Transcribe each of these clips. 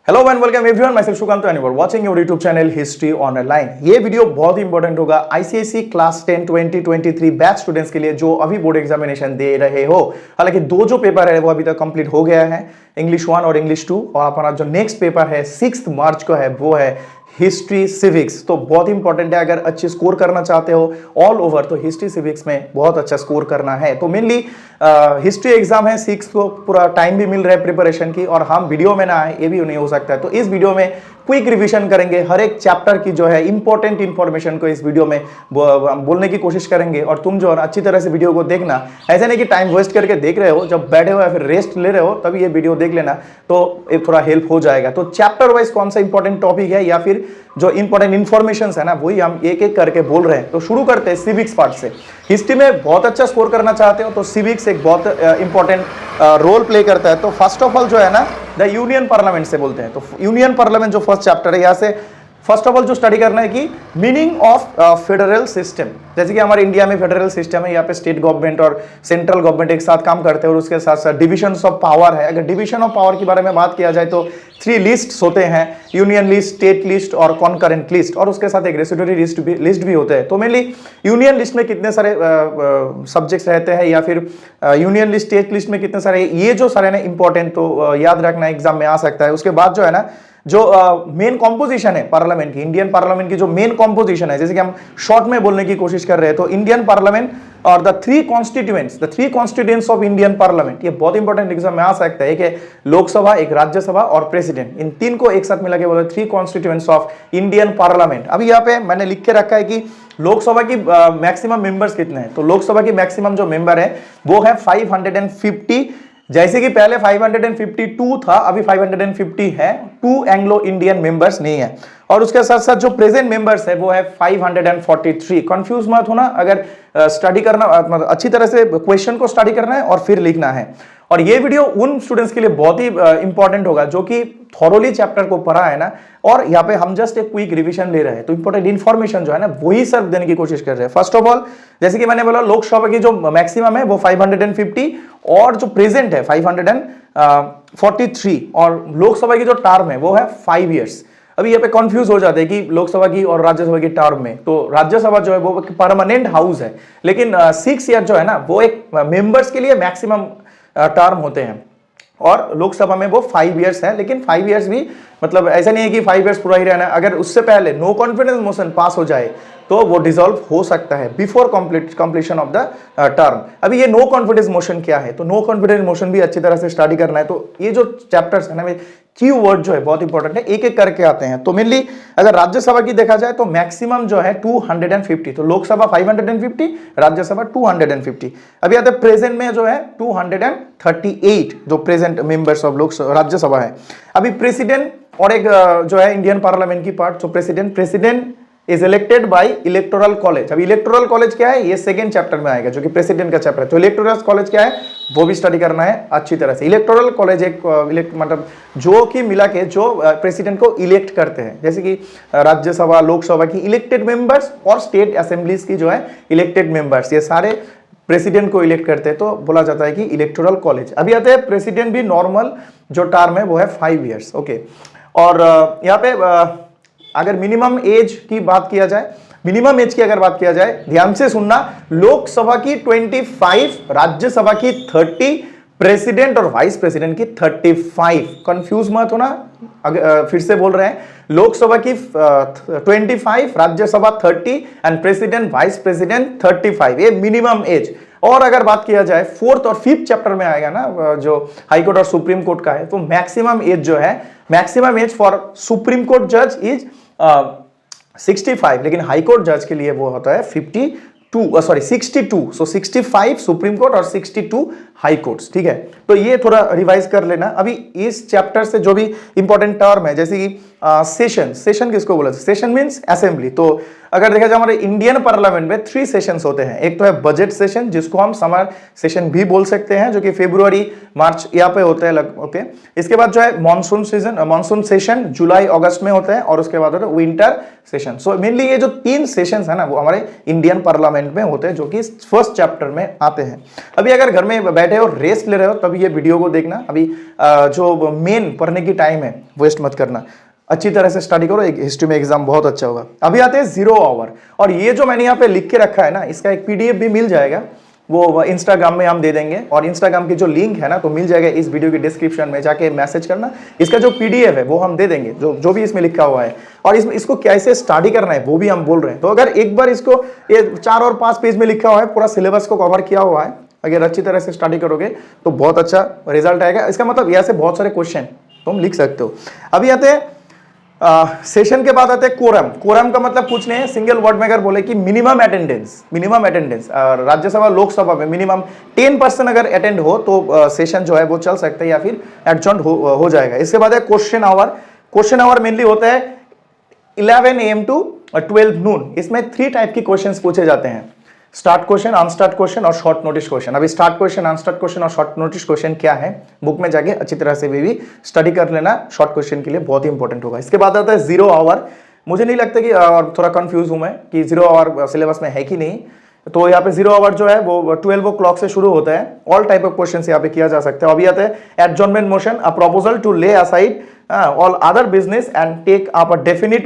Hello and welcome everyone, myself Sukant and you are watching your YouTube channel history online. ये video बहुत important होगा ICSE class 10 2023 batch students के लिए जो अभी बोर्ड एग्जामिनेशन दे रहे हो। हालांकि दो जो पेपर है वो अभी तक कंप्लीट हो गया है, इंग्लिश 1 और इंग्लिश 2, और अपना जो नेक्स्ट पेपर है 6 मार्च को है वो है हिस्ट्री सिविक्स। तो बहुत इंपॉर्टेंट है, अगर अच्छे स्कोर करना चाहते हो ऑल ओवर तो हिस्ट्री सिविक्स में बहुत अच्छा स्कोर करना है। तो मेनली हिस्ट्री एग्जाम है 6 को, पूरा टाइम भी मिल रहा है प्रिपरेशन की, और हम वीडियो में ना आए ये भी नहीं हो सकता है। तो इस वीडियो में क्विक रिवीजन करेंगे, हर एक चैप्टर की जो है इंपॉर्टेंट इंफॉर्मेशन को इस वीडियो में बोलने की कोशिश करेंगे। और तुम जो है अच्छी तरह से वीडियो को देखना, ऐसा नहीं कि टाइम वेस्ट करके देख रहे हो, जब बैठे हो या फिर रेस्ट ले रहे हो तभी ये वीडियो देख लेना, तो एक थोड़ा हेल्प हो जाएगा। तो चैप्टर वाइज कौन सा इंपॉर्टेंट टॉपिक है या फिर जो इंपॉर्टेंट इंफॉर्मेशन है ना वही हम एक एक करके बोल रहे हैं। तो शुरू करते हैं सिविक्स पार्ट से। हिस्ट्री में बहुत अच्छा स्कोर करना चाहते हो तो सिविक्स एक बहुत इंपॉर्टेंट रोल प्ले करता है। तो फर्स्ट ऑफ ऑल जो है ना द यूनियन पार्लियामेंट से बोलते हैं। तो यूनियन पार्लियामेंट जो फर्स्ट चैप्टर है, यहाँ से फर्स्ट ऑफ ऑल जो स्टडी करना है कि मीनिंग ऑफ फेडरल सिस्टम। जैसे कि हमारे इंडिया में फेडरल सिस्टम है, यहाँ पे स्टेट गवर्नमेंट और सेंट्रल गवर्नमेंट एक साथ काम करते हैं, और उसके साथ साथ डिविजन ऑफ पावर है। अगर डिविजन ऑफ पावर के बारे में बात किया जाए तो 3 लिस्ट होते हैं, यूनियन लिस्ट, स्टेट लिस्ट और कॉन्करेंट लिस्ट, और उसके साथ एक रेसिड्यूरी लिस्ट भी होते हैं। तो मेनली यूनियन लिस्ट में कितने सारे सब्जेक्ट्स रहते हैं या फिर यूनियन लिस्ट, स्टेट लिस्ट में कितने सारे, ये जो सारे ना इंपॉर्टेंट तो याद रखना एग्जाम में आ सकता है। उसके बाद जो है ना जो मेन कॉम्पोजिशन है पार्लियामेंट की, इंडियन पार्लियामेंट की जो मेन कॉम्पोजिशन है, जैसे कि हम शॉर्ट में बोलने की कोशिश कर रहे हैं तो इंडियन पार्लियामेंट और the three constituents of Indian parliament, ये बहुत इंपॉर्टेंट एग्जाम में आ सकता है। एक है लोकसभा, एक राज्यसभा और प्रेसिडेंट, इन तीन को एक साथ मिला के बोला 3 कॉन्स्टिट्यूएंट्स ऑफ इंडियन पार्लियामेंट। अभी यहाँ पे मैंने लिख के रखा है कि लोकसभा की मैक्सिमम मेंबर्स कितने हैं। तो लोकसभा की मैक्सिमम जो मेंबर है वो है 550। जैसे कि पहले 552 था, अभी 550 है। 2 एंग्लो इंडियन मेंबर्स नहीं है। और उसके साथ साथ जो प्रेजेंट मेंबर्स है वो है 543। कंफ्यूज मत होना, अगर स्टडी करना मतलब अच्छी तरह से क्वेश्चन को स्टडी करना है और फिर लिखना है। और ये वीडियो उन स्टूडेंट्स के लिए बहुत ही इंपॉर्टेंट होगा जो कि थॉरोली चैप्टर को पढ़ा है ना, और यहाँ पे हम जस्ट एक क्विक रिवीजन ले रहे हैं। तो इंपॉर्टेंट इंफॉर्मेशन जो है ना वही सब देने की कोशिश कर रहे हैं। फर्स्ट ऑफ ऑल, जैसे कि मैंने बोला लोकसभा की जो मैक्सिमम है वो 550 और जो प्रेजेंट है 543, और लोकसभा की जो टर्म है वो है 5 ईयर्स। अभी यहाँ पे कंफ्यूज हो जाते हैं कि लोकसभा की और राज्यसभा की टर्म में, तो राज्यसभा जो है वो परमानेंट हाउस है, लेकिन 6 ईयर जो है ना वो एक मेंबर्स के लिए मैक्सिमम टर्म होते हैं, और लोकसभा में वो 5 ईयर्स है। लेकिन 5 ईयर्स भी मतलब ऐसा नहीं है कि 5 ईयर्स पूरा ही रहना है। अगर उससे पहले नो कॉन्फिडेंस मोशन पास हो जाए तो वो डिसॉल्व हो सकता है before completion of the term. अभी ये नो कॉन्फिडेंस मोशन क्या है, तो नो कॉन्फिडेंस मोशन भी अच्छी तरह से स्टडी करना है। तो ये जो चैप्टर्स है ना, कीवर्ड वर्ड जो है बहुत इंपॉर्टेंट है, एक एक करके आते हैं। तो मेनली अगर राज्यसभा की देखा जाए तो मैक्सिमम जो है 250। तो लोकसभा 550, राज्यसभा 250। अभी आते प्रेजेंट में जो है 238 जो प्रेजेंट मेंबर्स ऑफ राज्यसभा है। अभी प्रेसिडेंट और एक जो है इंडियन पार्लियामेंट की पार्ट, तो president is elected by electoral college. अब इलेक्टोरल कॉलेज क्या है, ये सेकंड चैप्टर में आएगा जो कि प्रेसिडेंट का चैप्टर है। तो इलेक्टोरल कॉलेज क्या है वो भी स्टडी करना है अच्छी तरह से। इलेक्टोरल कॉलेज एक मतलब जो कि मिला के जो प्रेसिडेंट को इलेक्ट करते हैं, जैसे कि राज्यसभा, लोकसभा की इलेक्टेड मेंबर्स और स्टेट असेंबलीज की जो है इलेक्टेड मेंबर्स, ये सारे प्रेसिडेंट को इलेक्ट करते हैं, तो बोला जाता है कि इलेक्टोरल कॉलेज। अभी आते हैं प्रेसिडेंट भी नॉर्मल जो टर्म है वो है 5 ईयर्स। ओके, और यहाँ पे अगर मिनिमम एज की बात किया जाए, मिनिमम एज की अगर बात किया जाए, ध्यान से सुनना, लोकसभा की 25, राज्यसभा की 30, प्रेसिडेंट और वाइस प्रेसिडेंट की 35। कंफ्यूज मत होना, फिर से बोल रहे हैं, लोकसभा की 25, Rajya Sabha 30 and president vice president 35, ये मिनिमम एज। और अगर बात किया जाए 4th और 5th चैप्टर में आएगा ना जो हाई कोर्ट और सुप्रीम कोर्ट का है, तो मैक्सिमम एज जो है, maximum age for supreme court जज इज 65, लेकिन हाई कोर्ट जज के लिए वो होता है 62। सो 65 सुप्रीम कोर्ट और 62 हाई कोर्ट्स। ठीक है, तो ये थोड़ा रिवाइज कर लेना। अभी इस चैप्टर से जो भी इंपॉर्टेंट टर्म है, जैसे कि सेशन किसको बोला, सेशन मींस असेंबली। तो अगर देखा जाए हमारे इंडियन पार्लियामेंट में 3 सेशंस होते हैं। एक तो है बजट सेशन, जिसको हम समर सेशन भी बोल सकते हैं, जो कि फरवरी मार्च यहाँ पे होता है। ओके, इसके बाद जो है मानसून सेशन जुलाई अगस्त में होता है, और उसके बाद होता है विंटर सेशन। सो मेनली ये जो 3 सेशंस है ना वो हमारे इंडियन पार्लियामेंट में होते हैं, जो कि फर्स्ट चैप्टर में आते हैं। अभी अगर घर में बैठे हो रेस्ट ले रहे हो तभी ये वीडियो को देखना। अभी जो मेन पढ़ने की टाइम है वेस्ट मत करना, अच्छी तरह से स्टडी करो, एक हिस्ट्री में एग्जाम बहुत अच्छा होगा। अभी आते हैं 0 आवर, और ये जो मैंने यहाँ पे लिख के रखा है ना, इसका एक पीडीएफ भी मिल जाएगा, वो इंस्टाग्राम में हम दे देंगे, और इंस्टाग्राम की जो लिंक है ना तो मिल जाएगा इस वीडियो की डिस्क्रिप्शन में, जाके मैसेज करना। इसका जो पीडीएफ है वो हम दे देंगे, जो भी इसमें लिखा हुआ है, और इसको कैसे स्टडी करना है वो भी हम बोल रहे हैं। तो अगर एक बार इसको, ये 4 और 5 पेज में लिखा हुआ है, पूरा सिलेबस को कवर किया हुआ है, अगर अच्छी तरह से स्टडी करोगे तो बहुत अच्छा रिजल्ट आएगा। इसका मतलब यहाँ से बहुत सारे क्वेश्चन तुम लिख सकते हो। अभी आते हैं सेशन के बाद आते हैं कोरम। कोरम का मतलब कुछ नहीं है, सिंगल वर्ड में अगर बोले कि मिनिमम अटेंडेंस, राज्यसभा लोकसभा में मिनिमम 10% अगर अटेंड हो तो सेशन जो है वो चल सकता है या फिर एडजॉर्न हो जाएगा। इसके बाद है question hour. Question hour mainly होता है 11 AM टू 12 नून। इसमें 3 टाइप की क्वेश्चंस पूछे जाते हैं, स्टार्ट क्वेश्चन, अनस्टार्ट क्वेश्चन और शॉर्ट नोटिस क्वेश्चन। अभी स्टार्ट क्वेश्चन, अनस्टार्ट क्वेश्चन और शॉर्ट नोटिस क्वेश्चन क्या है, बुक में जाके अच्छी तरह से भी स्टडी कर लेना, शॉर्ट क्वेश्चन के लिए बहुत ही इंपॉर्टेंट होगा। इसके बाद आता है 0 आवर। मुझे नहीं लगता कि, और थोड़ा कंफ्यूज हूं मैं कि 0 आवर सिलेबस में है कि नहीं, तो यहाँ पे 0 आवर जो है वो 12 o'clock से शुरू होता है। ऑल टाइप ऑफ क्वेश्चन यहाँ पे किया जा सकता है। अभी आता है adjournment motion, a proposal to lay aside all other business and take up a definite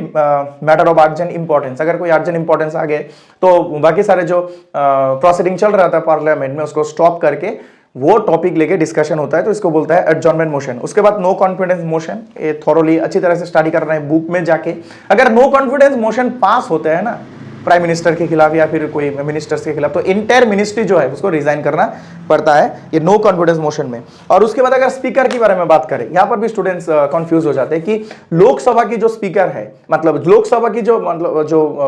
matter of urgent importance. अगर कोई अर्जेंट इंपॉर्टेंस आ गए तो बाकी सारे जो प्रोसीडिंग चल रहा था पार्लियामेंट में उसको स्टॉप करके वो टॉपिक लेके डिस्कशन होता है, तो इसको बोलता है एडजॉर्नमेंट मोशन। उसके बाद नो कॉन्फिडेंस मोशन, ये थॉरोली अच्छी तरह से स्टडी करना है बुक में जाके। अगर नो कॉन्फिडेंस मोशन पास होता है ना प्राइम मिनिस्टर के खिलाफ या फिर कोई मिनिस्टर्स के खिलाफ, तो इंटायर मिनिस्ट्री जो है उसको रिजाइन करना पड़ता है, ये नो कॉन्फिडेंस मोशन में। और उसके बाद अगर स्पीकर के बारे में बात करें, यहाँ पर भी स्टूडेंट्स कंफ्यूज हो जाते हैं कि लोकसभा की जो स्पीकर है, मतलब लोकसभा की जो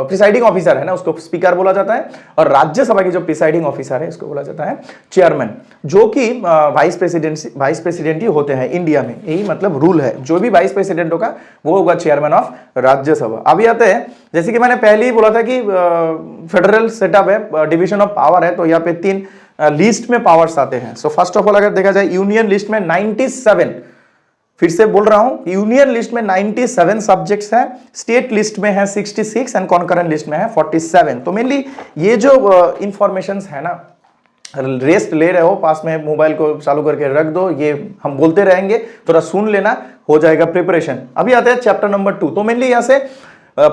प्रिसाइडिंग ऑफिसर है ना उसको स्पीकर बोला जाता है, और राज्यसभा की जो प्रिसाइडिंग ऑफिसर है उसको बोला जाता है चेयरमैन, जो कि वाइस प्रेसिडेंट ही होते हैं इंडिया में। यही मतलब रूल है, जो भी वाइस प्रेसिडेंट होगा वो होगा चेयरमैन ऑफ राज्यसभा। अभी आते हैं, जैसे कि मैंने पहले ही बोला था कि फेडरल सेटअप है, डिवीजन ऑफ पावर है, तो यहाँ पे 3 लिस्ट में पावर्स आते हैं। सो फर्स्ट ऑफ ऑल अगर देखा जाए यूनियन लिस्ट में 97, फिर से बोल रहा हूं, यूनियन लिस्ट में 97 सब्जेक्ट्स हैं, स्टेट लिस्ट में है 66 एंड कॉन्करेंट लिस्ट में है 47। तो मेनली ये जो इंफॉर्मेशंस है ना, रेस्ट ले रहे हो, पास में मोबाइल को चालू करके रख दो, ये हम बोलते रहेंगे, थोड़ा सुन लेना, हो जाएगा प्रिपरेशन। अभी आते हैं चैप्टर नंबर 2। तो मेनली यहाँ से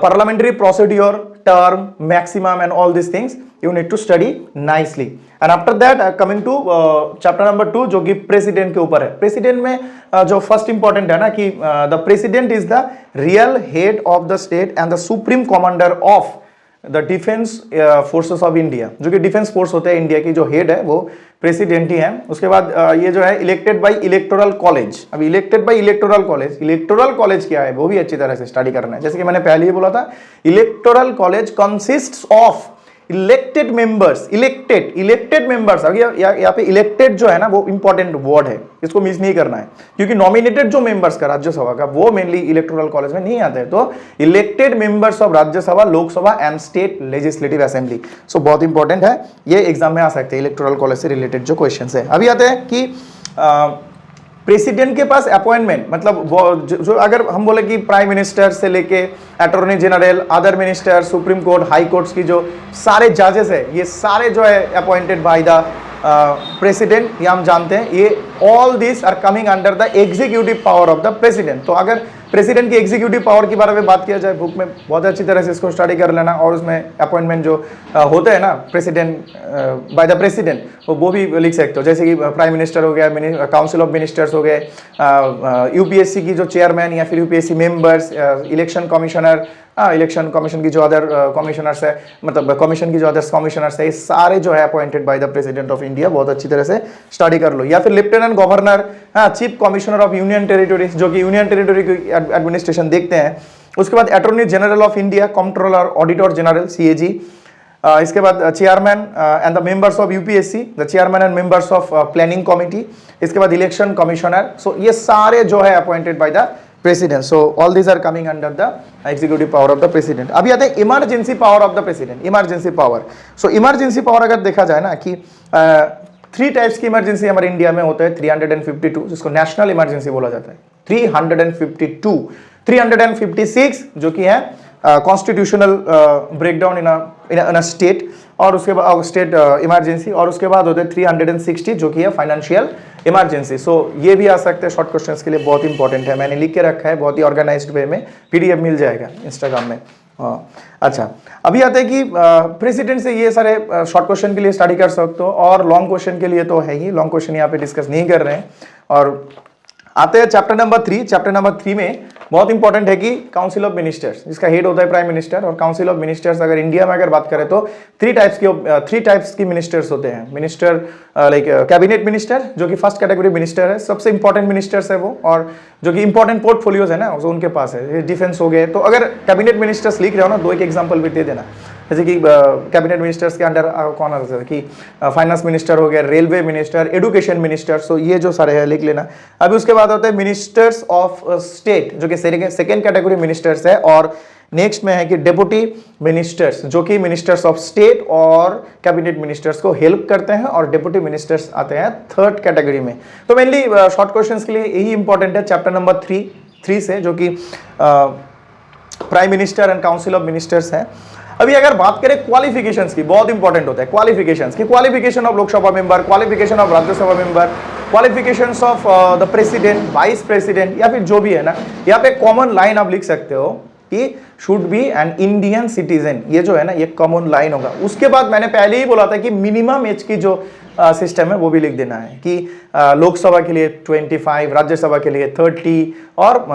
parliamentary procedure, term, maximum and all these things you need to study nicely. And after that coming to chapter number 2 जो कि प्रेसिडेंट के ऊपर है। प्रेसिडेंट में जो फर्स्ट इंपॉर्टेंट है ना कि the president is the real head of the state and the supreme commander of the defence forces of India, जो कि डिफेंस फोर्स होते हैं इंडिया की, जो हेड है वो प्रेसिडेंट ही है। उसके बाद ये जो है इलेक्टेड बाय इलेक्टोरल कॉलेज। अब इलेक्टेड बाय इलेक्टोरल कॉलेज क्या है वो भी अच्छी तरह से स्टडी करना है। जैसे कि मैंने पहले ही बोला था, electoral college consists of elected members, elected members. अभी यहाँ पे इलेक्टेड जो है ना वो इंपॉर्टेंट वर्ड है, इसको मिस नहीं करना है, क्योंकि नॉमिनेटेड जो मेंबर्स का राज्यसभा का वो मेनली इलेक्टोरल कॉलेज में नहीं आते हैं। तो elected members of Rajya Sabha, Lok Sabha and state legislative assembly, so बहुत इंपॉर्टेंट है, ये एग्जाम में आ सकते हैं इलेक्टोरल कॉलेज से रिलेटेड जो क्वेश्चन है। अभी आते हैं कि प्रेसिडेंट के पास अपॉइंटमेंट, मतलब वो जो अगर हम बोले कि प्राइम मिनिस्टर से लेके attorney general, other minister, supreme court, high courts की जो सारे जजेस है, ये सारे जो है अपॉइंटेड बाय द प्रेसिडेंट, ये हम जानते हैं। ये all this are coming under the executive power of the president. तो अगर प्रेसिडेंट की एग्जीक्यूटिव पावर के बारे में बात किया जाए बुक में, बहुत अच्छी तरह से इसको स्टडी कर लेना, और उसमें अपॉइंटमेंट जो होते हैं ना प्रेसिडेंट बाय द प्रेसिडेंट, वो भी लिख सकते हो। जैसे कि प्राइम मिनिस्टर हो गया, काउंसिल ऑफ मिनिस्टर्स हो गए, यूपीएससी की जो चेयरमैन या फिर UPSC members, election commissioner, election commission की जो अदर कमिश्नर्स है, मतलब कमीशन की जो अदर्स कमिश्नर्स है, ये सारे जो है appointed by the president of India. बहुत अच्छी तरह से स्टडी कर लो। या फिर lieutenant governor, chief commissioner of union territories, जो कि यूनियन टेरिटरी की एडमिनिस्ट्रेशन देखते हैं। उसके बाद attorney general of India, controller, auditor general, CAG. इसके बाद chairman and the members of UPSC, the chairman and members of planning committee. इसके बाद इलेक्शन कमिश्नर। सो ये सारे जो है appointed by the president. So all these are coming under the executive power of the president. अभी आते हैं emergency power of the president. Emergency power, so emergency power अगर देखा जाए ना कि 3 टाइप्स की इमरजेंसी हमारे इंडिया में होता है। 352 जिसको नेशनल इमरजेंसी बोला जाता है, 352, 356 जो कि है कॉन्स्टिट्यूशनल ब्रेकडाउन इन इन स्टेट, और उसके बाद स्टेट इमरजेंसी, और उसके बाद होते हैं 360 जो कि है फाइनेंशियल इमरजेंसी। सो ये भी आ सकते हैं शॉर्ट क्वेश्चंस के लिए, बहुत इंपॉर्टेंट है, मैंने लिख के रखा है बहुत ही ऑर्गेनाइज्ड वे में, पीडीएफ मिल जाएगा इंस्टाग्राम में। हाँ अच्छा, अभी आते हैं कि प्रेसिडेंट से ये सारे शॉर्ट क्वेश्चन के लिए स्टडी कर सकते हो, और लॉन्ग क्वेश्चन के लिए तो है ही, लॉन्ग क्वेश्चन यहाँ पे डिस्कस नहीं कर रहे हैं। और आते हैं चैप्टर नंबर 3। चैप्टर नंबर 3 में बहुत इंपॉर्टेंट है कि काउंसिल ऑफ मिनिस्टर्स, जिसका हेड होता है प्राइम मिनिस्टर, और काउंसिल ऑफ मिनिस्टर्स अगर इंडिया में अगर बात करें तो थ्री टाइप्स की मिनिस्टर्स होते हैं। मिनिस्टर लाइक कैबिनेट मिनिस्टर जो कि फर्स्ट कैटेगरी मिनिस्टर है, सबसे इंपॉर्टेंट मिनिस्टर्स है वो, और जो कि इंपॉर्टेंट पोर्टफोलियोज है ना जो उनके पास है, डिफेंस हो गए। तो अगर कैबिनेट मिनिस्टर्स लिख रहे हो ना, दो एक एग्जाम्पल भी दे देना, जैसे कि कैबिनेट मिनिस्टर्स के अंडर कौन आता है कि फाइनेंस मिनिस्टर हो गया, रेलवे मिनिस्टर, एडुकेशन मिनिस्टर, सो ये जो सारे हैं लिख लेना। अभी उसके बाद होते हैं मिनिस्टर्स ऑफ स्टेट जो कि सेकेंड कैटेगरी मिनिस्टर्स है, और नेक्स्ट में है कि डेप्यूटी मिनिस्टर्स जो कि मिनिस्टर्स ऑफ स्टेट और कैबिनेट मिनिस्टर्स को हेल्प करते हैं, और डेप्यूटी मिनिस्टर्स आते हैं थर्ड कैटेगरी में। तो मेनली शॉर्ट क्वेश्चंस के लिए यही इंपॉर्टेंट है चैप्टर नंबर 3 से, जो कि prime minister and council of ministers है। अभी अगर बात करें क्वालिफिकेशंस की, बहुत इंपॉर्टेंट होता है क्वालिफिकेशंस की, qualification of Lok Sabha member, qualification of Rajya Sabha member, qualifications of the president, vice president, या फिर जो भी है ना, यहाँ पे कॉमन लाइन आप लिख सकते हो कि should be an Indian citizen, ये जो है ना ये कॉमन लाइन होगा। उसके बाद मैंने पहले ही बोला था कि मिनिमम एज की जो सिस्टम है वो भी लिख देना है कि लोकसभा के लिए 25, राज्यसभा के लिए 30, और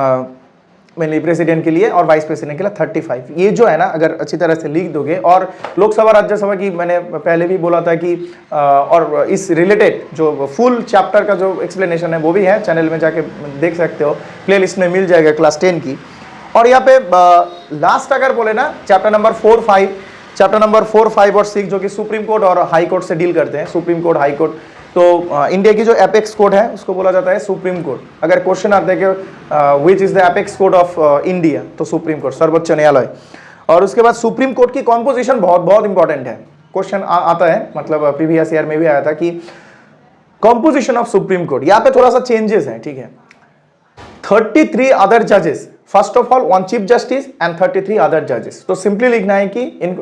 मेनली प्रेसिडेंट के लिए और वाइस प्रेसिडेंट के लिए 35। ये जो है ना अगर अच्छी तरह से लिख दोगे, और लोकसभा राज्यसभा की मैंने पहले भी बोला था कि और इस रिलेटेड जो फुल चैप्टर का जो एक्सप्लेनेशन है वो भी है, चैनल में जाके देख सकते हो, प्लेलिस्ट में मिल जाएगा क्लास 10 की। और यहाँ पे लास्ट अगर बोले ना चैप्टर नंबर 4, 5 और 6 जो कि सुप्रीम कोर्ट और हाई कोर्ट से डील करते हैं, सुप्रीम कोर्ट, हाई कोर्ट। तो इंडिया की जो एपेक्स कोर्ट है उसको बोला जाता है सुप्रीम कोर्ट। अगर क्वेश्चन आता है कि which is the apex court of India, तो सुप्रीम कोर्ट, सर्वोच्च न्यायालय। और उसके बाद सुप्रीम कोर्ट की कॉम्पोजिशन बहुत बहुत इंपॉर्टेंट है, क्वेश्चन आता है, मतलब प्रीवियस ईयर में भी आया था कि कॉम्पोजिशन ऑफ सुप्रीम कोर्ट, यहाँ पे थोड़ा सा चेंजेस है, ठीक है। 33 अदर जजेस, first of all 1 chief justice and 33 other जजेस। तो सिंपली लिखना है कि in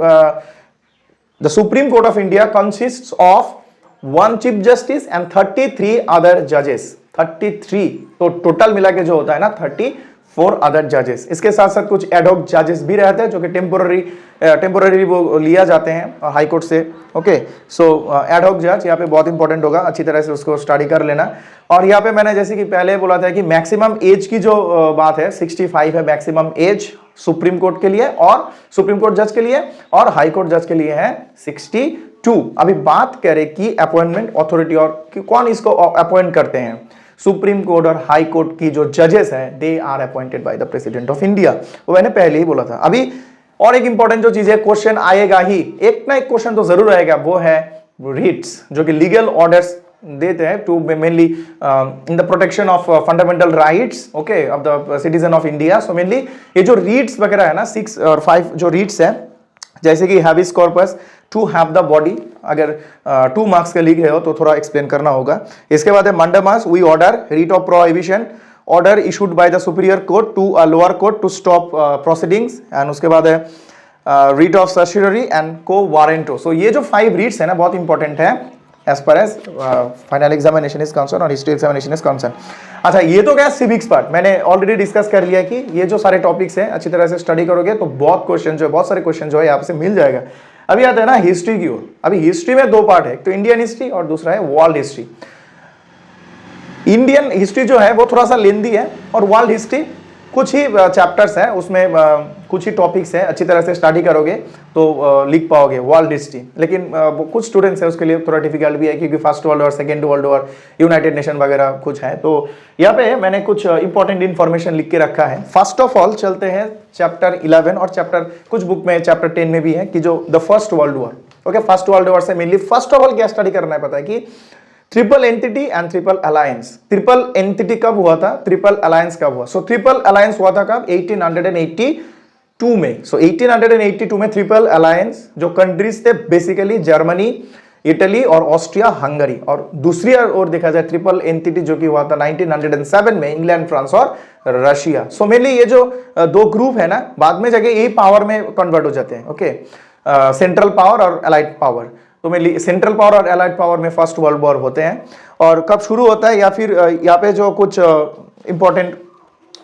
the supreme court of India consists of 1 chief justice and 33 other जजेस। 33 तो टोटल मिला के जो होता है ना 34 अदर जजेस। इसके साथ साथ कुछ एडहॉक जजेस भी रहते हैं जो कि टेम्पोररी वो लिया जाते हैं हाई कोर्ट से। ओके, सो एडहॉक जज यहाँ पे बहुत इंपॉर्टेंट होगा, अच्छी तरह से उसको स्टडी कर लेना। और यहाँ पे मैंने जैसे कि पहले बोला था कि मैक्सिमम एज की जो बात है 65 है मैक्सिमम एज सुप्रीम कोर्ट के लिए, और सुप्रीम कोर्ट जज के लिए, और हाई कोर्ट जज के लिए है 62। अभी बात करें कि अपॉइंटमेंट अथॉरिटी और कि कौन इसको अपॉइंट करते हैं, सुप्रीम कोर्ट और हाई कोर्ट की जो जजेस हैं they are appointed by the president of India. वो मैंने पहले ही बोला था। अभी और एक इंपॉर्टेंट जो चीज है, क्वेश्चन आएगा ही, एक ना एक क्वेश्चन तो जरूर आएगा, वो है रिट्स, जो कि लीगल ऑर्डर्स देते हैं to mainly in the protection of fundamental rights okay of the citizen of India. So mainly ये जो रीट्स वगैरह है ना 6 और 5 जो रीट्स है, जैसे कि habeas corpus, to have the body, अगर 2 मार्क्स के लिख रहे हो तो थोड़ा एक्सप्लेन करना होगा। इसके बाद है mandamus, we order, writ of prohibition, order issued by the superior court to a lower court to stop proceedings, and उसके बाद है writ of certiorari and quo warranto. So ये जो 5 रीट्स है ना बहुत इंपॉर्टेंट है as per as final examination is concern और हिस्ट्री एग्जामिनेशन इज कंसर्न। अच्छा, ये तो क्या सिविक्स पार्ट मैंने ऑलरेडी डिस्कस कर लिया कि ये जो सारे टॉपिक्स हैं अच्छी तरह से स्टडी करोगे तो बहुत क्वेश्चन जो है, बहुत सारे क्वेश्चन जो है यहाँ से मिल जाएगा। अभी आता है ना हिस्ट्री की ओर। अभी हिस्ट्री में 2 पार्ट है, एक तो इंडियन हिस्ट्री और दूसरा है वर्ल्ड हिस्ट्री। इंडियन हिस्ट्री जो है वो थोड़ा सा लेंदी है, और वर्ल्ड हिस्ट्री कुछ ही चैप्टर्स हैं उसमें, कुछ ही टॉपिक्स हैं, अच्छी तरह से स्टडी करोगे तो लिख पाओगे वर्ल्ड हिस्ट्री। लेकिन कुछ स्टूडेंट्स हैं उसके लिए थोड़ा डिफिकल्ट भी है, क्योंकि first world war, second world war, United nation वगैरह कुछ है। तो यहाँ पे मैंने कुछ इंपॉर्टेंट इन्फॉर्मेशन लिख के रखा है। फर्स्ट ऑफ ऑल चलते हैं चैप्टर 11, और चैप्टर कुछ बुक में चैप्टर 10 में भी है कि जो the first world war. Okay, first world war से मेनली फर्स्ट ऑफ ऑल क्या स्टडी करना है पता है कि triple entity and triple alliance. Triple entity कब हुआ था, ट्रिपल अलायंस कब हुआ? सो ट्रिपल अलायंस हुआ था कब? 1882 में। सो 1882 में ट्रिपल अलायंस जो कंट्रीज थे बेसिकली जर्मनी, इटली और ऑस्ट्रिया हंगरी, और दूसरी ओर देखा जाए ट्रिपल एंटिटी जो कि हुआ था 1907 में इंग्लैंड, फ्रांस और रशिया। सो मेनली ये जो 2 ग्रुप है ना बाद में जाके यही पावर में कन्वर्ट हो जाते हैं। ओके, सेंट्रल पावर और एलाइड पावर। तो मैं सेंट्रल पावर और एलाइड पावर में फर्स्ट वर्ल्ड वॉर होते हैं और कब शुरू होता है, या फिर यहाँ पे जो कुछ इंपॉर्टेंट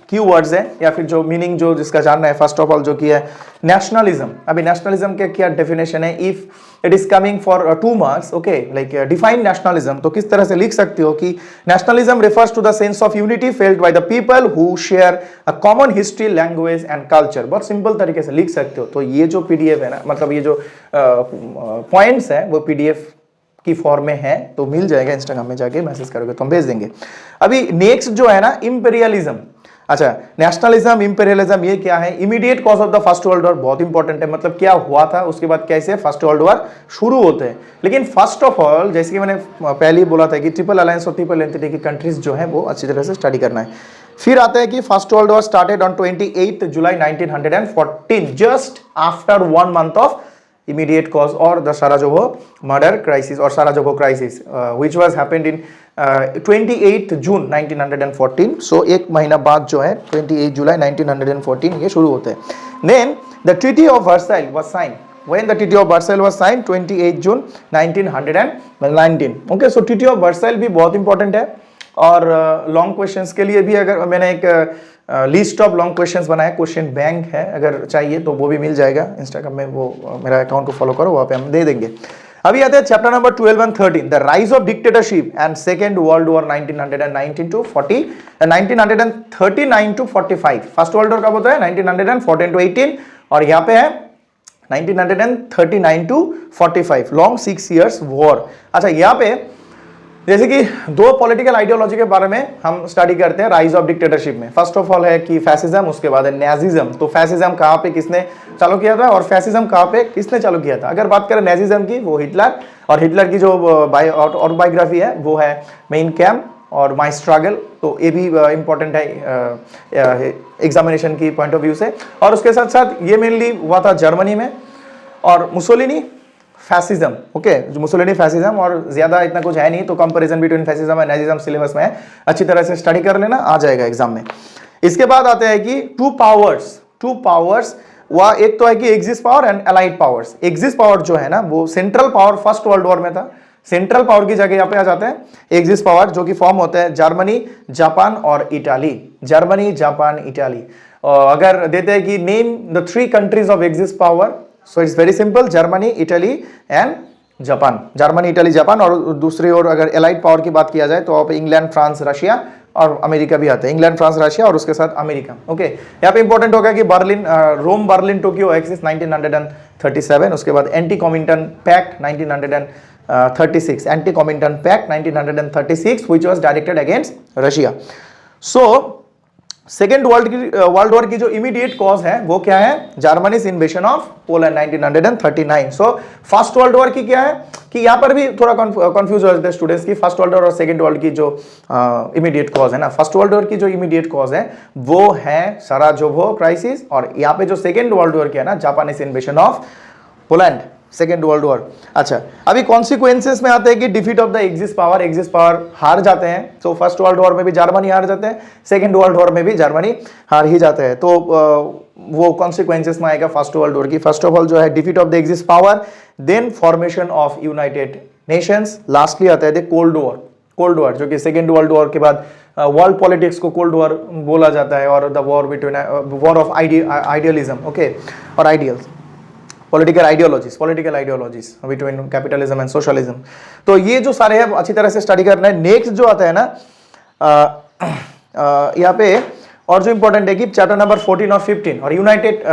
की वर्ड्स है या फिर जो मीनिंग जो जिसका जानना है, फर्स्ट ऑफ ऑल जो की है नेशनलिज्म। अभी नेशनलिज्म के क्या डेफिनेशन है, if it is coming for 2 marks, okay, like define nationalism, तो किस तरह से लिख सकते हो कि nationalism refers to the sense of unity felt by the people who share a common history, language and culture. बहुत सिंपल तरीके से लिख सकते हो। तो ये जो पीडीएफ है ना, मतलब ये जो पॉइंट्स है वो पीडीएफ की फॉर्म में है, तो मिल जाएगा, इंस्टाग्राम में जाके मैसेज करोगे तो हम भेज देंगे। अभी नेक्स्ट जो है ना इंपीरियलिज्म। अच्छा, नेशनलिज्म, इंपीरियलिज्म ये क्या है? Immediate cause of the first world war, बहुत इंपॉर्टेंट है, मतलब क्या हुआ था, उसके बाद कैसे फर्स्ट वर्ल्ड वॉर शुरू होते हैं। लेकिन फर्स्ट ऑफ ऑल, जैसे कि मैंने पहले ही बोला था कि ट्रिपल अलायंस और ट्रिपल एंटिटी की कंट्रीज जो है वो अच्छी तरह से स्टडी करना है। फिर आता है कि first world war started on 28 July 1914, just after 1 month of immediate cause or the Sarajevo murder crisis or Sarajevo crisis, which was happened in 28 June 1914. So एक महीना बाद जो है 28 जुलाई 1914 ये शुरू होते हैं। Then the Treaty of Versailles was signed. When the Treaty of Versailles was signed, 28 June 1919. Okay, so Treaty of Versailles भी बहुत important है और लॉन्ग क्वेश्चंस के लिए भी अगर मैंने एक लिस्ट ऑफ लॉन्ग क्वेश्चंस बनाया, क्वेश्चन बैंक है, अगर चाहिए तो वो भी मिल जाएगा इंस्टाग्राम में, वो मेरा अकाउंट को फॉलो करो, वहाँ पे हम दे देंगे। अभी आते हैं chapter number 12 and 13, the rise of dictatorship and second world war 1919 to 40, 1939 to 45। First world war कब होता है? 1914 टू 18 और यहाँ पे है 1939 टू 45, लॉन्ग 6 years वॉर। अच्छा, यहाँ पे जैसे कि 2 पॉलिटिकल आइडियोलॉजी के बारे में हम स्टडी करते हैं राइज ऑफ डिक्टेटरशिप में। फर्स्ट ऑफ ऑल है कि फैसिज्म, उसके बाद है नाजिज्म। तो फैसिज्म कहाँ पे किसने चालू किया था और फैसिज्म कहाँ पे किसने चालू किया था? अगर बात करें नाजिज्म की, वो हिटलर, और हिटलर की जो ऑटोबायोग्राफी है वो है मेन कैम्प और माई स्ट्रगल। तो ये भी इंपॉर्टेंट है एग्जामिनेशन की पॉइंट ऑफ व्यू से। और उसके साथ साथ ये मेनली हुआ था जर्मनी में, और मुसोलिनी फैसिज्म, ओके, जो मुसोलिनी फैसिज्म, और ज्यादा इतना कुछ है नहीं, तो comparison between fascism and Nazism syllabus में है, अच्छी तरह से स्टडी कर लेना, आ जाएगा एग्जाम में। इसके बाद आते हैं कि टू पावर्स, वह एक तो है कि axis power and allied powers. Axis power जो है ना वो central power first world war में था, सेंट्रल पावर की जगह यहाँ पे आ जाते हैं एक्सिस पावर, जो कि फॉर्म होते हैं जर्मनी, जापान और इटाली। Germany, Japan, Italy. अगर देते हैं कि name the 3 countries of axis power, so it's very simple, Germany, Italy and Japan. Germany, Italy, Japan. और दूसरी ओर अगर एलाइड पावर की बात किया जाए तो आप इंग्लैंड, फ्रांस, रशिया और अमेरिका भी आते हैं। इंग्लैंड, फ्रांस, रशिया और उसके साथ अमेरिका। ओके, यहाँ पे इंपॉर्टेंट होगा कि Berlin, Rome, Berlin, Tokyo axis 1937, उसके बाद anti Comintern pact 1936, anti Comintern pact 1936 which was directed against Russia. So second world war की जो इमीडिएट कॉज है वो क्या है? Germany's invasion of Poland 1939। So first world war की क्या है कि यहाँ पर भी थोड़ा कंफ्यूज हो जाते हैं स्टूडेंट्स की, फर्स्ट वर्ल्ड वॉर और सेकेंड वर्ल्ड की जो इमीडिएट कॉज है ना। फर्स्ट वर्ल्ड वॉर की जो इमीडिएट कॉज है वो है सराजेवो क्राइसिस, और यहाँ पे जो सेकेंड वर्ल्ड वॉर की है ना, Japanese इन्वेशन of Poland, second world war. अच्छा, अभी कॉन्सिक्वेंसेस में आते हैं कि defeat of the axis power हार जाते हैं। तो फर्स्ट वर्ल्ड वॉर में भी जर्मनी हार जाते हैं, सेकेंड वर्ल्ड वॉर में भी जर्मनी हार ही जाते हैं। तो वो कॉन्सिक्वेंसेस में आएगा फर्स्ट वर्ल्ड वॉर की। फर्स्ट ऑफ ऑल जो है defeat of the axis power, then formation of United Nations, lastly आता है कोल्ड वॉर, जो कि सेकेंड वर्ल्ड वॉर के बाद वर्ल्ड पॉलिटिक्स को कोल्ड वॉर बोला जाता है, और the war between war of idealism, okay, और ideals, political ideologies between capitalism and socialism. तो ये जो सारे हैं अच्छी तरह से स्टडी करना है। नेक्स्ट जो आता है ना यहाँ पे और जो इंपॉर्टेंट है कि चैप्टर नंबर 14 और 15 और United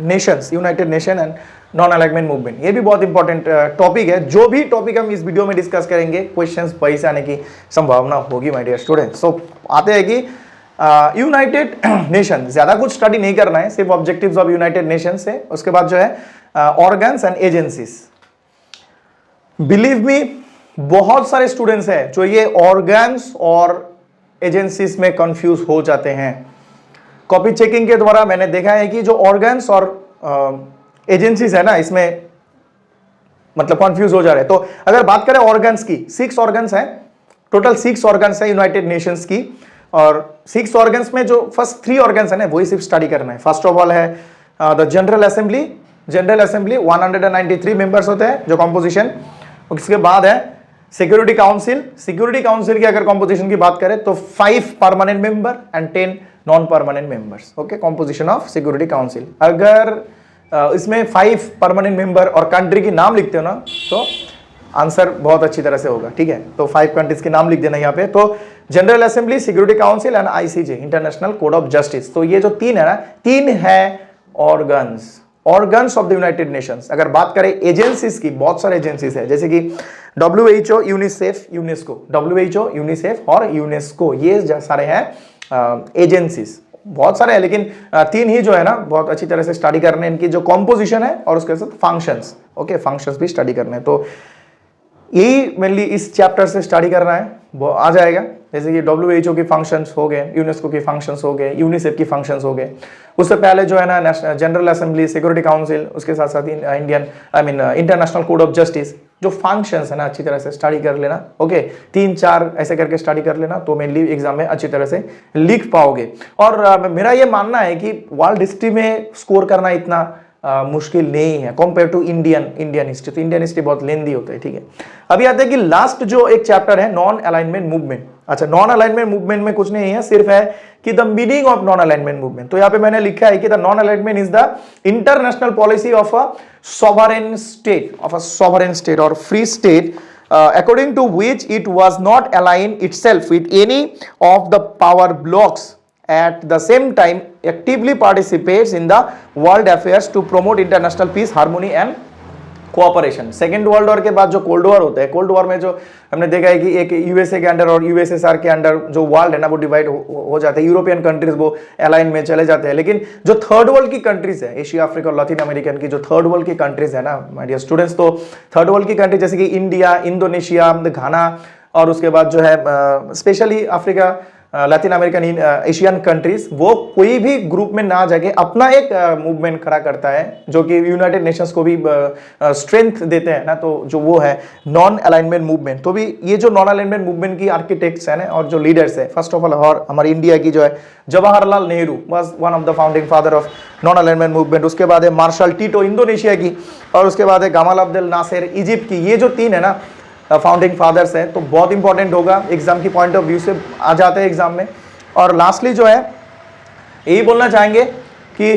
nation and non alignment movement, ये भी बहुत इंपॉर्टेंट टॉपिक है। जो भी टॉपिक हम इस वीडियो में डिस्कस करेंगे क्वेश्चंस वहीं से आने की संभावना होगी माय डियर स्टूडेंट्स। सो आते हैं कि यूनाइटेड नेशन, ज्यादा कुछ स्टडी नहीं करना है, सिर्फ ऑब्जेक्टिव्स ऑफ यूनाइटेड नेशन से। उसके बाद जो है organs and agencies. Believe me, बहुत सारे स्टूडेंट्स हैं जो ये ऑर्गन्स और एजेंसीज में कंफ्यूज हो जाते हैं। कॉपी चेकिंग के द्वारा मैंने देखा है कि जो ऑर्गन्स और एजेंसीज है ना, इसमें मतलब कंफ्यूज हो जा रहे हैं। तो अगर बात करें ऑर्गन्स की, 6 ऑर्गन्स हैं, टोटल 6 ऑर्गन्स है यूनाइटेड नेशंस की, और 6 ऑर्गन्स में जो फर्स्ट 3 ऑर्गन्स है ना वही सिर्फ स्टडी करना है। फर्स्ट ऑफ ऑल है the general assembly, general assembly 193 members होते हैं जो कॉम्पोजिशन। उसके बाद है सिक्योरिटी काउंसिल। सिक्योरिटी काउंसिल की अगर कॉम्पोजिशन की बात करें तो 5 permanent member and 10 non permanent members. Okay, composition of security council. अगर इसमें 5 परमानेंट मेंबर और कंट्री की नाम लिखते हो ना तो आंसर बहुत अच्छी तरह से होगा। ठीक है, तो 5 कंट्रीज के नाम लिख देना यहाँ पे। तो general assembly, security council and ICJ, international code of justice. तो ये जो 3 है ना, 3 है organs of the United Nations. अगर बात करें एजेंसीज की, बहुत सारे एजेंसीज है, जैसे कि WHO, UNICEF, UNESCO. WHO, UNICEF और यूनेस्को, ये सारे हैं एजेंसीज। बहुत सारे हैं लेकिन 3 ही जो है ना बहुत अच्छी तरह से स्टडी करने, इनकी जो कॉम्पोजिशन है और उसके साथ फंक्शंस। ओके, फंक्शंस भी स्टडी करने हैं। तो यही मेनली इस चैप्टर से स्टडी करना है, वो आ जाएगा। जैसे कि WHO की फंक्शंस हो गए, यूनेस्को की फंक्शंस हो गए, यूनिसेफ की फंक्शंस हो गए। उससे पहले जो है ना जनरल असेंबली, सिक्योरिटी काउंसिल, उसके साथ साथ इंटरनेशनल कोड ऑफ जस्टिस, जो फंक्शंस है ना अच्छी तरह से स्टडी कर लेना। ओके, 3-4 ऐसे करके स्टडी कर लेना तो मेनली एग्जाम में अच्छी तरह से लिख पाओगे। और मेरा ये मानना है कि वर्ल्ड हिस्ट्री में स्कोर करना इतना मुश्किल नहीं है कंपेयर टू इंडियन हिस्ट्री। तो इंडियन हिस्ट्री बहुत लेंदी होता है। ठीक है, अभी आते हैं कि लास्ट जो एक चैप्टर है नॉन अलाइनमेंट मूवमेंट। अच्छा, नॉन अलाइनमेंट मूवमेंट में कुछ नहीं है, सिर्फ है कि the meaning of non alignment movement. तो यहाँ पे मैंने लिखा है कि the non alignment is the international policy of a sovereign state और free state according to which it was not align itself with any of the power blocks, at the same time actively participates in the world affairs to promote international peace, harmony and cooperation. Second world war के बाद जो cold war होता है, cold war में जो हमने देखा है कि एक यूएसए के अंडर और यूएसएसआर के अंडर जो वर्ल्ड है ना वो डिवाइड हो जाते हैं। यूरोपियन कंट्रीज वो अलाइन में चले जाते हैं। लेकिन जो थर्ड वर्ल्ड की कंट्रीज है, एशिया, अफ्रीका और लैटिन अमेरिकन की जो थर्ड वर्ल्ड की कंट्रीज है ना माय डियर स्टूडेंट्स, तो थर्ड वर्ल्ड की कंट्री जैसे कि इंडिया, इंडोनेशिया, घाना और उसके बाद जो है specially Africa, Latin American, Asian countries, वो कोई भी ग्रुप में ना जाके अपना एक मूवमेंट खड़ा करता है जो कि यूनाइटेड नेशंस को भी स्ट्रेंथ देते हैं ना। तो जो वो है नॉन अलाइनमेंट मूवमेंट। तो भी ये जो नॉन अलाइनमेंट मूवमेंट की आर्किटेक्ट्स है ना और जो लीडर्स है, फर्स्ट ऑफ ऑल और हमारे इंडिया की जो है Jawaharlal Nehru was one of the founding father of non alignment movement. उसके बाद है मार्शल टीटो इंडोनेशिया की, और उसके बाद है गमाल अब्देल नासिर इजिप्ट की। ये जो 3 है ना फाउंडिंग फादर्स है, तो बहुत इंपॉर्टेंट होगा एग्जाम की पॉइंट ऑफ व्यू से, आ जाते हैं एग्जाम में। और लास्टली जो है यही बोलना चाहेंगे कि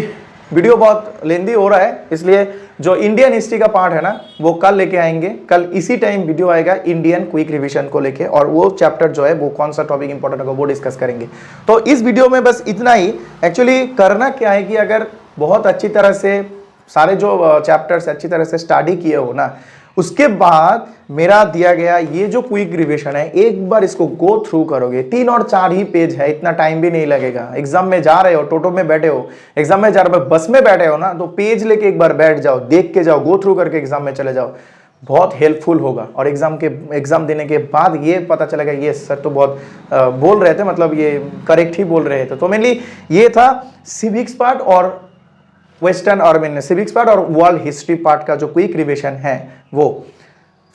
वीडियो बहुत लेंदी हो रहा है, इसलिए जो इंडियन हिस्ट्री का पार्ट है ना वो कल लेके आएंगे। कल इसी टाइम वीडियो आएगा इंडियन क्विक रिवीजन को लेके, और वो चैप्टर जो है वो कौन सा टॉपिक इंपॉर्टेंट होगा वो डिस्कस करेंगे। तो इस वीडियो में बस इतना ही। एक्चुअली करना क्या है कि अगर बहुत अच्छी तरह से सारे जो चैप्टर्स अच्छी तरह से स्टडी किए हो ना, उसके बाद मेरा दिया गया ये जो क्विक रिवीजन है एक बार इसको गो थ्रू करोगे। 3 और 4 ही पेज है, इतना टाइम भी नहीं लगेगा। एग्जाम में जा रहे हो, टोटो में बैठे हो, एग्जाम में जा रहे हो, बस में बैठे हो ना, तो पेज लेके एक बार बैठ जाओ, देख के जाओ, गो थ्रू करके एग्जाम में चले जाओ, बहुत हेल्पफुल होगा। और एग्जाम देने के बाद ये पता चलेगा ये सर तो बहुत बोल रहे थे, मतलब ये करेक्ट ही बोल रहे थे। तो मेनली ये था सिविक्स पार्ट और वेस्टर्न और सिविक्स पार्ट और वर्ल्ड हिस्ट्री पार्ट का जो क्विक रिवीजन है वो।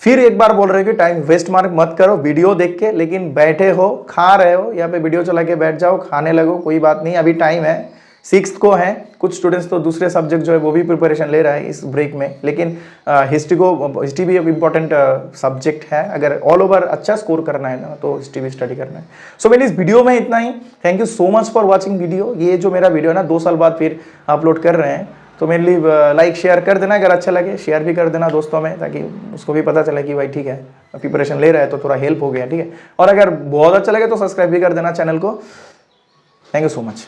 फिर एक बार बोल रहे हो कि टाइम वेस्ट मार्क मत करो वीडियो देख के, लेकिन बैठे हो, खा रहे हो, यहाँ पे वीडियो चला के बैठ जाओ, खाने लगो, कोई बात नहीं, अभी टाइम है। 6th को है, कुछ स्टूडेंट्स तो दूसरे सब्जेक्ट जो है वो भी प्रिपरेशन ले रहा है इस ब्रेक में, लेकिन हिस्ट्री भी एक इंपॉर्टेंट सब्जेक्ट है। अगर ऑल ओवर अच्छा स्कोर करना है ना तो हिस्ट्री भी स्टडी करना है। सो मैंने इस वीडियो में इतना ही। Thank you so much for watching video. ये जो मेरा वीडियो है ना 2 साल बाद फिर अपलोड कर रहे हैं, तो मेनली लाइक शेयर कर देना, अगर अच्छा लगे शेयर भी कर देना दोस्तों में, ताकि उसको भी पता चले कि भाई ठीक है प्रिपरेशन ले रहा है तो थोड़ा हेल्प हो गया। ठीक है, और अगर बहुत अच्छा लगे तो सब्सक्राइब भी कर देना चैनल को। Thank you so much.